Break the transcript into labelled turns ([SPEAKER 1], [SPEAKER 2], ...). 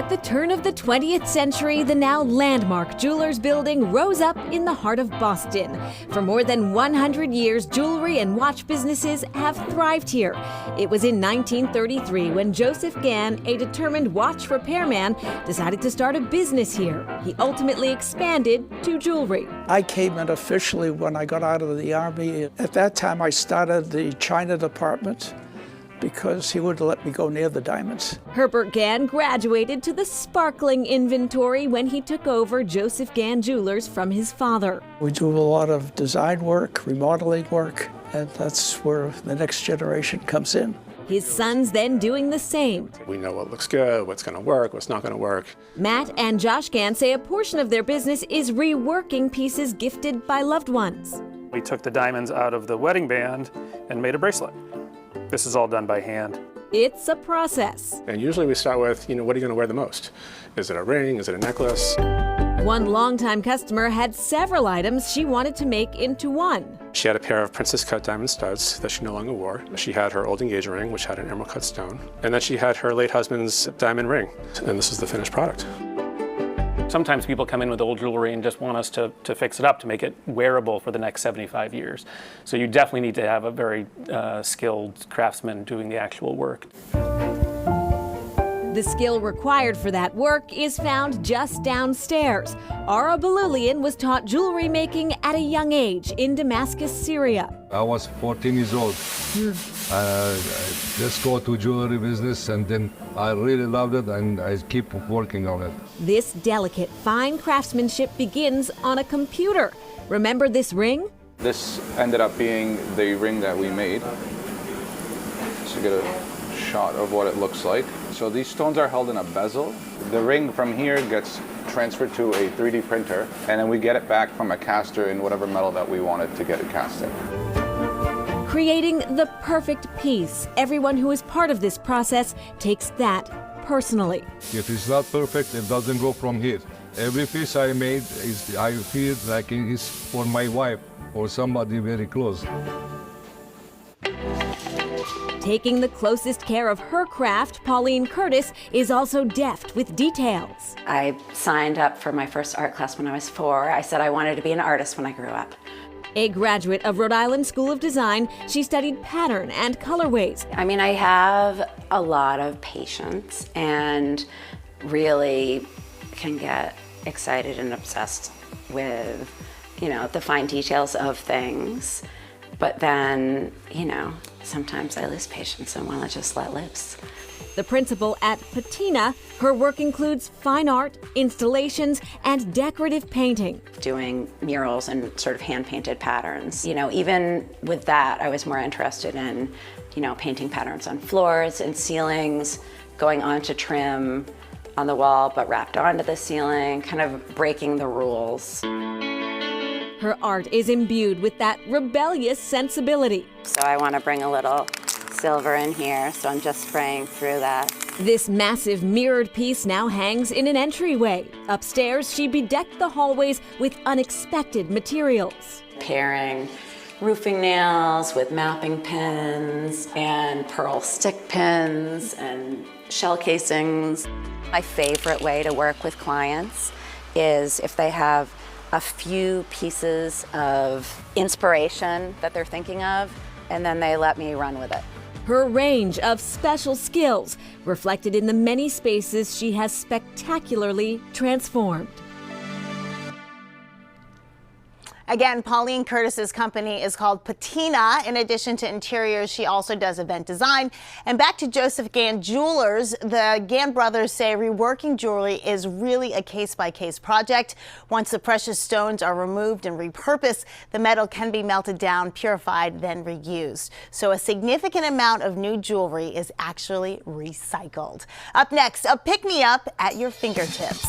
[SPEAKER 1] At the turn of the 20th century, the now landmark Jewelers Building rose up in the heart of Boston. For more than 100 years, jewelry and watch businesses have thrived here. It was in 1933 when Joseph Gann, a determined watch repairman, decided to start a business here. He ultimately expanded to jewelry.
[SPEAKER 2] I came in officially when I got out of the Army. At that time, I started the China department, because he wouldn't let me go near the diamonds.
[SPEAKER 1] Herbert Gann graduated to the sparkling inventory when he took over Joseph Gann Jewelers from his father.
[SPEAKER 2] We do a lot of design work, remodeling work, and that's where the next generation comes in.
[SPEAKER 1] His son's then doing the same.
[SPEAKER 3] We know what looks good, what's going to work, what's not going to work.
[SPEAKER 1] Matt and Josh Gann say a portion of their business is reworking pieces gifted by loved ones.
[SPEAKER 4] We took the diamonds out of the wedding band and made a bracelet. This is all done by hand.
[SPEAKER 1] It's a process.
[SPEAKER 3] And usually we start with, what are you going to wear the most? Is it a ring? Is it a necklace?
[SPEAKER 1] One longtime customer had several items she wanted to make into one.
[SPEAKER 3] She had a pair of princess cut diamond studs that she no longer wore. She had her old engagement ring, which had an emerald cut stone. And then she had her late husband's diamond ring. And this is the finished product.
[SPEAKER 4] Sometimes people come in with old jewelry and just want us to fix it up to make it wearable for the next 75 years. So you definitely need to have a very skilled craftsman doing the actual work.
[SPEAKER 1] The skill required for that work is found just downstairs. Ara Balulian was taught jewelry making at a young age in Damascus, Syria.
[SPEAKER 5] I was 14 years old. I just go to jewelry business, and then I really loved it, and I keep working on it.
[SPEAKER 1] This delicate, fine craftsmanship begins on a computer. Remember this ring?
[SPEAKER 6] This ended up being the ring that we made. So get a shot of what it looks like. So these stones are held in a bezel. The ring from here gets transferred to a 3D printer, and then we get it back from a caster in whatever metal that we wanted to get it cast in.
[SPEAKER 1] Creating the perfect piece. Everyone who is part of this process takes that personally.
[SPEAKER 5] If it's not perfect, it doesn't go from here. Every piece I made, I feel like it is for my wife or somebody very close.
[SPEAKER 1] Taking the closest care of her craft, Pauline Curtis is also deft with details.
[SPEAKER 7] I signed up for my first art class when I was 4. I said I wanted to be an artist when I grew up.
[SPEAKER 1] A graduate of Rhode Island School of Design, she studied pattern and colorways.
[SPEAKER 7] I mean, I have a lot of patience and really can get excited and obsessed with, the fine details of things. But then, sometimes I lose patience and want to just let loose.
[SPEAKER 1] The principal at Patina, her work includes fine art, installations, and decorative painting.
[SPEAKER 7] Doing murals and sort of hand-painted patterns. Even with that, I was more interested in, painting patterns on floors and ceilings, going onto trim on the wall, but wrapped onto the ceiling, kind of breaking the rules.
[SPEAKER 1] Her art is imbued with that rebellious sensibility.
[SPEAKER 7] So I want to bring a little silver in here, so I'm just spraying through that.
[SPEAKER 1] This massive mirrored piece now hangs in an entryway. Upstairs, she bedecked the hallways with unexpected materials.
[SPEAKER 7] Pairing roofing nails with mapping pins and pearl stick pins and shell casings. My favorite way to work with clients is if they have a few pieces of inspiration that they're thinking of, and then they let me run with it.
[SPEAKER 1] Her range of special skills reflected in the many spaces she has spectacularly transformed.
[SPEAKER 8] Again, Pauline Curtis's company is called Patina. In addition to interiors, she also does event design. And back to Joseph Gann Jewelers, the Gann brothers say reworking jewelry is really a case-by-case project. Once the precious stones are removed and repurposed, the metal can be melted down, purified, then reused. So a significant amount of new jewelry is actually recycled. Up next, a pick-me-up at your fingertips.